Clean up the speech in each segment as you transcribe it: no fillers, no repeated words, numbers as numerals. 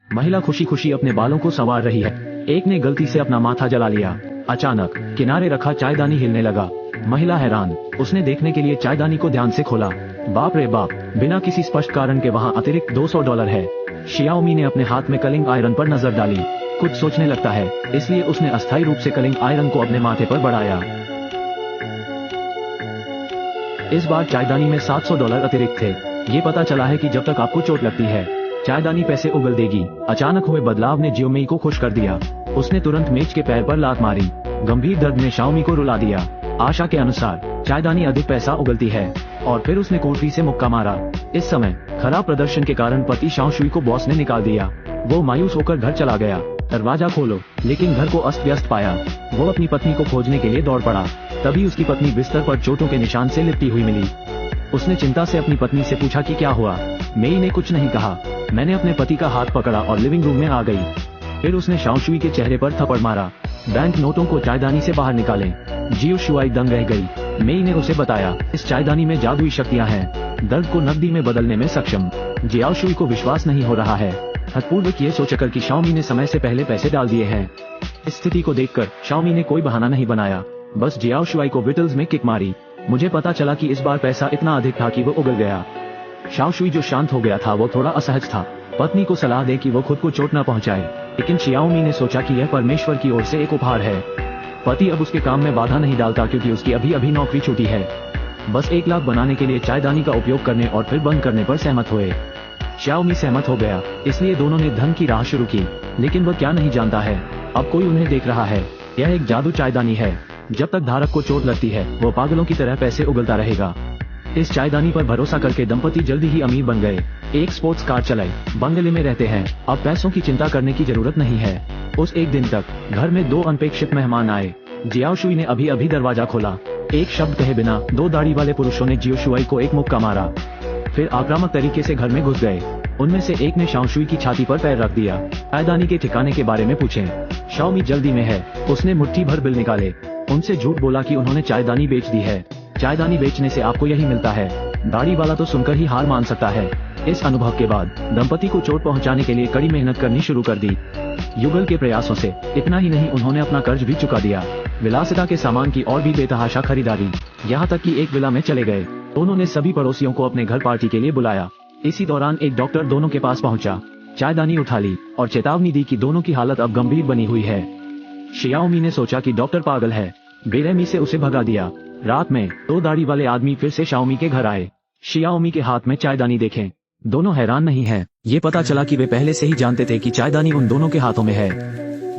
महिला खुशी खुशी अपने बालों को संवार रही है। एक ने गलती से अपना माथा जला लिया। अचानक किनारे रखा चायदानी हिलने लगा। महिला हैरान, उसने देखने के लिए चायदानी को ध्यान से खोला। बाप रे बाप, बिना किसी स्पष्ट कारण के वहाँ अतिरिक्त $200 है। शियाओमी ने अपने हाथ में कलिंग आयरन पर नजर डाली। कुछ सोचने लगता है, इसलिए उसने अस्थायी रूप से कलिंग आयरन को अपने माथे पर बढ़ाया। इस बार चायदानी में $700 अतिरिक्त थे। ये पता चला है कि जब तक आपको चोट लगती है, चायदानी पैसे उगल देगी। अचानक हुए बदलाव ने जियोमेई को खुश कर दिया। उसने तुरंत मेज के पैर पर लात मारी। गंभीर दर्द ने शाओमी को रुला दिया। आशा के अनुसार चायदानी अधिक पैसा उगलती है और फिर उसने कोठरी से मुक्का मारा। इस समय खराब प्रदर्शन के कारण पति शाओशुई को बॉस ने निकाल दिया। वो मायूस होकर घर चला गया। दरवाजा खोलो, लेकिन घर को अस्त व्यस्त पाया। वो अपनी पत्नी को खोजने के लिए दौड़ पड़ा। तभी उसकी पत्नी बिस्तर पर चोटों के निशान से लिपटी हुई मिली। उसने चिंता से अपनी पत्नी से पूछा कि क्या हुआ। मेई ने कुछ नहीं कहा। मैंने अपने पति का हाथ पकड़ा और लिविंग रूम में आ गई। फिर उसने शाओशुई के चेहरे पर थप्पड़ मारा। बैंक नोटों को चायदानी से बाहर निकालें। जियो शुआई दंग रह गई। मेई ने उसे बताया, इस चायदानी में जादुई शक्तियां हैं, दर्द को नकदी में बदलने में सक्षम। जियाओ शुई को विश्वास नहीं हो रहा है। हतपूर्वक ये सोचकर कि शाओमी ने समय से पहले पैसे डाल दिए हैं। इस स्थिति को देखकर शाओमी ने कोई बहाना नहीं बनाया, बस जियाओ शुआई को विटल्स में किक मारी। मुझे पता चला कि इस बार पैसा इतना अधिक था कि वो उगल गया। शाओशुई जो शांत हो गया था वो थोड़ा असहज था। पत्नी को सलाह दे कि वो खुद को चोट न पहुंचाए, लेकिन शियाओमी ने सोचा कि यह परमेश्वर की ओर से एक उपहार है। पति अब उसके काम में बाधा नहीं डालता क्योंकि उसकी अभी अभी नौकरी छूटी है। बस 1 लाख बनाने के लिए चायदानी का उपयोग करने और फिर बंद करने पर सहमत हुए। शियाओमी सहमत हो गया, इसलिए दोनों ने धन की राह शुरू की। लेकिन वह क्या नहीं जानता है, अब कोई उन्हें देख रहा है। यह एक जादू चायदानी है। जब तक धारक को चोट लगती है, वो पागलों की तरह पैसे उगलता रहेगा। इस चायदानी पर भरोसा करके दंपति जल्दी ही अमीर बन गए। एक स्पोर्ट्स कार चलाई, बंगले में रहते हैं। अब पैसों की चिंता करने की जरूरत नहीं है। उस एक दिन तक घर में 2 अनपेक्षित मेहमान आए। जियाओ शुई ने अभी अभी दरवाजा खोला। एक शब्द कहे बिना 2 दाढ़ी वाले पुरुषों ने जियो शुआई को एक मुक्का मारा। फिर आक्रामक तरीके से घर में घुस गए। उनमें से एक ने शाओशुई की छाती पर पैर रख दिया। चायदानी के ठिकाने के बारे में पूछें। शाओमी जल्दी में है। उसने मुट्ठी भर बिल निकाले। उनसे झूठ बोला कि उन्होंने चायदानी बेच दी है। चायदानी बेचने से आपको यही मिलता है। दाढ़ी वाला तो सुनकर ही हार मान सकता है। इस अनुभव के बाद दंपति को चोट पहुंचाने के लिए कड़ी मेहनत करनी शुरू कर दी। युगल के प्रयासों से इतना ही नहीं, उन्होंने अपना कर्ज भी चुका दिया। विलासिता के सामान की और भी बेतहाशा खरीदारी, यहाँ तक कि एक विला में चले गए। उन्होंने सभी पड़ोसियों को अपने घर पार्टी के लिए बुलाया। इसी दौरान एक डॉक्टर दोनों के पास पहुंचा। चायदानी उठा ली और चेतावनी दी कि दोनों की हालत अब गंभीर बनी हुई है। शियाओमी ने सोचा कि डॉक्टर पागल है, बेरहमी से उसे भगा दिया। रात में 2 दाढ़ी वाले आदमी फिर से शाओमी के घर आए। शियाओमी के हाथ में चायदानी देखें। दोनों हैरान नहीं हैं। ये पता चला कि वे पहले से ही जानते थे कि चायदानी उन दोनों के हाथों में है,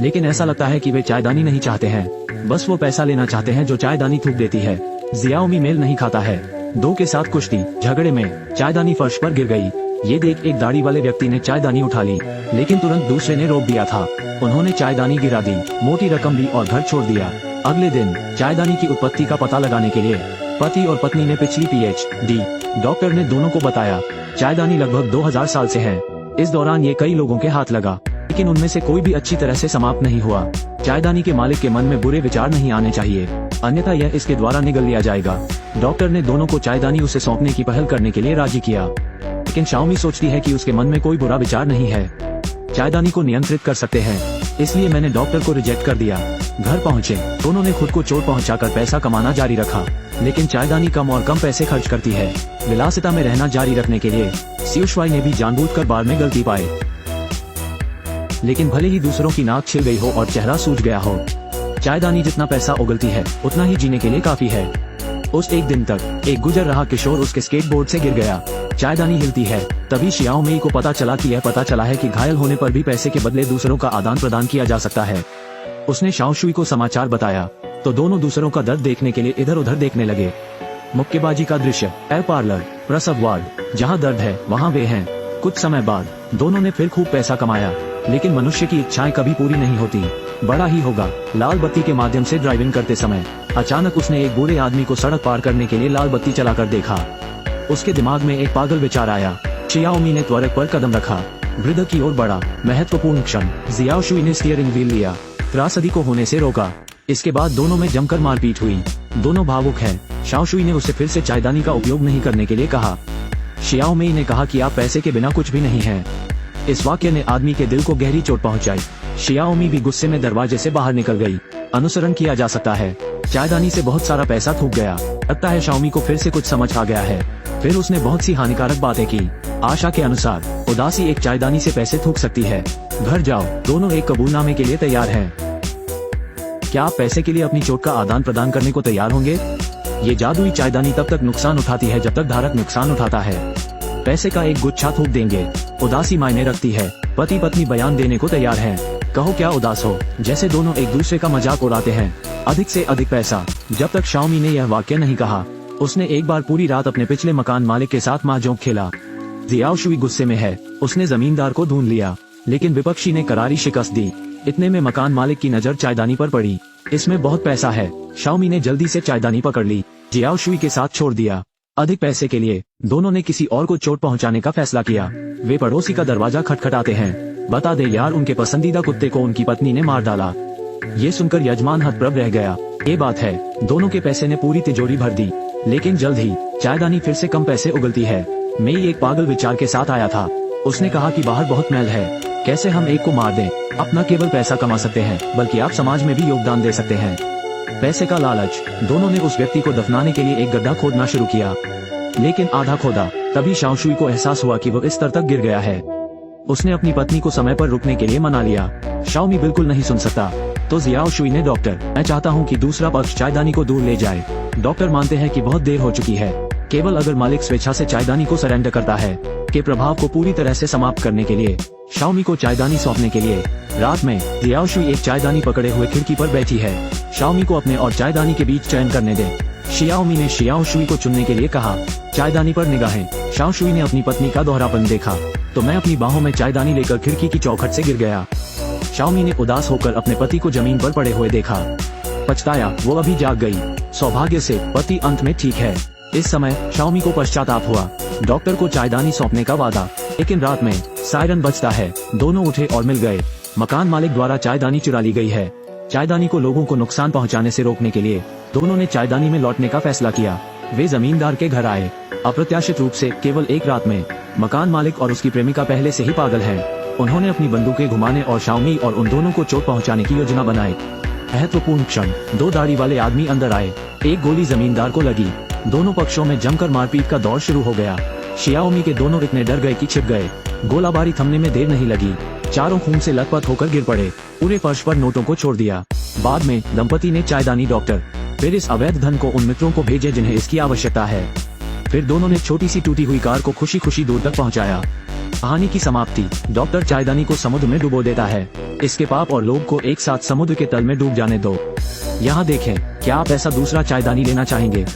लेकिन ऐसा लगता है कि वे चायदानी नहीं चाहते हैं, बस वो पैसा लेना चाहते हैं जो चायदानी थूक देती है। जियाओमी मेल नहीं खाता है। 2 के साथ कुश्ती झगड़े में चायदानी फर्श पर गिर गई। ये देख एक दाढ़ी वाले व्यक्ति ने चायदानी उठा ली, लेकिन तुरंत दूसरे ने रोक दिया था। उन्होंने चायदानी गिरा दी, मोटी रकम ली और घर छोड़ दिया। अगले दिन चायदानी की उत्पत्ति का पता लगाने के लिए पति और पत्नी ने पिछली PhD डॉक्टर ने दोनों को बताया। चायदानी लगभग 2000 साल से है। इस दौरान ये कई लोगों के हाथ लगा, लेकिन उनमें से कोई भी अच्छी तरह से समाप्त नहीं हुआ। चायदानी के मालिक के मन में बुरे विचार नहीं आने चाहिए, अन्यथा यह इसके द्वारा निगल लिया जाएगा। डॉक्टर ने दोनों को चायदानी उसे सौंपने की पहल करने के लिए राजी किया, लेकिन शाओमी सोचती है कि उसके मन में कोई बुरा विचार नहीं है। चायदानी को नियंत्रित कर सकते हैं, इसलिए मैंने डॉक्टर को रिजेक्ट कर दिया। घर पहुंचे, दोनों ने खुद को चोट पहुंचाकर पैसा कमाना जारी रखा, लेकिन चायदानी कम और कम पैसे खर्च करती है। विलासिता में रहना जारी रखने के लिए शियाओशुई ने भी जानबूझकर बार में गलती पाई, लेकिन भले ही दूसरों की नाक छिल गई हो और चेहरा सूज गया हो, चायदानी जितना पैसा उगलती है उतना ही जीने के लिए काफी है। उस एक दिन तक एक गुजर रहा किशोर उसके स्केटबोर्ड से गिर गया। चायदानी हिलती है। तभी शियाओमी को पता चला है कि घायल होने पर भी पैसे के बदले दूसरों का आदान प्रदान किया जा सकता है। उसने शाओशुई को समाचार बताया तो दोनों दूसरों का दर्द देखने के लिए इधर उधर देखने लगे। मुक्केबाजी का दृश्य, हेयर पार्लर, प्रसव वार्ड, जहाँ दर्द है वहाँ वे हैं। कुछ समय बाद दोनों ने फिर खूब पैसा कमाया, लेकिन मनुष्य की इच्छाएं कभी पूरी नहीं होती। बड़ा ही होगा। लाल बत्ती के माध्यम से ड्राइविंग करते समय अचानक उसने एक बूढ़े आदमी को सड़क पार करने के लिए लाल बत्ती चलाकर देखा। उसके दिमाग में एक पागल विचार आया। शियाओमी ने त्वरक पर कदम रखा। वृद्ध की ओर बढ़ा। महत्वपूर्ण क्षण। जियाओशुई ने स्टीयरिंग व्हील लिया, त्रासदी को होने से रोका। इसके बाद दोनों में जमकर मारपीट हुई। दोनों भावुक हैं। शाओशुई ने उसे फिर से चायदानी का उपयोग नहीं करने के लिए कहा। शियाओमी ने कहा कि आप पैसे के बिना कुछ भी नहीं हैं। इस वाक्य ने आदमी के दिल को गहरी चोट पहुंचाई। शियाओमी भी गुस्से में दरवाजे से बाहर निकल गई। अनुसरण किया जा सकता है। चायदानी से बहुत सारा पैसा थूक गया। लगता है शाओमी को फिर से कुछ समझ आ गया है। फिर उसने बहुत सी हानिकारक बातें की। आशा के अनुसार उदासी एक चायदानी से पैसे थूक सकती है। घर जाओ, दोनों एक कबूलनामे के लिए तैयार हैं। क्या आप पैसे के लिए अपनी चोट का आदान प्रदान करने को तैयार होंगे? ये जादुई चायदानी तब तक नुकसान उठाती है जब तक धारक नुकसान उठाता है। पैसे का एक गुच्छा थूक देंगे। उदासी मायने रखती है। पति पत्नी बयान देने को तैयार हैं। कहो क्या उदास हो, जैसे दोनों एक दूसरे का मजाक उड़ाते हैं। अधिक से अधिक पैसा। जब तक शाओमी ने यह वाक्य नहीं कहा, उसने एक बार पूरी रात अपने पिछले मकान मालिक के साथ mahjong खेला। जियाओ शुई गुस्से में है। उसने जमींदार को ढूंढ लिया, लेकिन विपक्षी ने करारी शिकस्त दी। इतने में मकान मालिक की नजर चायदानी पर पड़ी। इसमें बहुत पैसा है। शाओमी ने जल्दी से चायदानी पकड़ ली। जियाओ शुई के साथ छोड़ दिया। अधिक पैसे के लिए दोनों ने किसी और को चोट पहुंचाने का फैसला किया। वे पड़ोसी का दरवाजा खटखटाते हैं। बता दे यार, उनके पसंदीदा कुत्ते को उनकी पत्नी ने मार डाला। ये सुनकर यजमान हतप्रभ रह गया। ये बात है, दोनों के पैसे ने पूरी तिजोरी भर दी। लेकिन जल्द ही चायदानी फिर से कम पैसे उगलती है। मैं एक पागल विचार के साथ आया था। उसने कहा कि बाहर बहुत मैल है, कैसे हम एक को मार दें। अपना केवल पैसा कमा सकते हैं, बल्कि आप समाज में भी योगदान दे सकते हैं। पैसे का लालच। दोनों ने उस व्यक्ति को दफनाने के लिए एक गड्ढा खोदना शुरू किया, लेकिन आधा खोदा। तभी शाओ शुई को एहसास हुआ कि वह इस स्तर तक गिर गया है। उसने अपनी पत्नी को समय पर रुकने के लिए मना लिया। शाओमी बिल्कुल नहीं सुन सकता, तो जियाओ शुई ने डॉक्टर, मैं चाहता हूँ कि दूसरा पक्ष चायदानी को दूर ले जाए। डॉक्टर मानते हैं कि बहुत देर हो चुकी है। केवल अगर मालिक स्वेच्छा से चायदानी को सरेंडर करता है के प्रभाव को पूरी तरह से समाप्त करने के लिए शाओमी को चायदानी सौंपने के लिए। रात में जियाओ शुई एक चायदानी पकड़े हुए खिड़की पर बैठी है। शाओमी को अपने और चायदानी के बीच चयन करने दे। शियाओमी ने शियाओ शुई को चुनने के लिए कहा। चायदानी पर निगाहें। शाओ शुई ने अपनी पत्नी का दोहरापन देखा, तो मैं अपनी बाहों में चायदानी लेकर खिड़की की चौखट से गिर गया। शाओमी ने उदास होकर अपने पति को जमीन पर पड़े हुए देखा। पछताया, वो अभी जाग गई। सौभाग्य से पति अंत में ठीक है। इस समय शाओमी को पश्चाताप हुआ। डॉक्टर को चायदानी सौंपने का वादा। लेकिन रात में सायरन बजता है। दोनों उठे और मिल गए। मकान मालिक द्वारा चायदानी चुरा ली गई है। चायदानी को लोगों को नुकसान पहुंचाने से रोकने के लिए दोनों ने चायदानी में लौटने का फैसला किया। वे जमींदार के घर आए। अप्रत्याशित रूप से केवल एक रात में मकान मालिक और उसकी प्रेमिका पहले से ही पागल हैं। उन्होंने अपनी बंदूकें घुमाने और शाओमी और उन दोनों को चोट पहुंचाने की योजना बनाई। महत्वपूर्ण क्षण। दो दाढ़ी वाले आदमी अंदर आए। एक गोली जमींदार को लगी। दोनों पक्षों में जमकर मारपीट का दौर शुरू हो गया। शियाओमी के दोनों इतने डर गए कि छिप गए। गोलाबारी थमने में देर नहीं लगी। चारों खून से लथपथ होकर गिर पड़े। पूरे फर्श पर नोटों को छोड़ दिया। बाद में दंपति ने चायदानी, डॉक्टर, फिर इस अवैध धन को उन मित्रों को भेजे जिन्हें इसकी आवश्यकता है। फिर दोनों ने छोटी सी टूटी हुई कार को खुशी खुशी दूर तक पहुंचाया। कहानी की समाप्ति। डॉक्टर चायदानी को समुद्र में डुबो देता है। इसके पाप और लोभ को एक साथ समुद्र के तल में डूब जाने दो। यहाँ देखें, क्या आप ऐसा दूसरा चायदानी लेना चाहेंगे?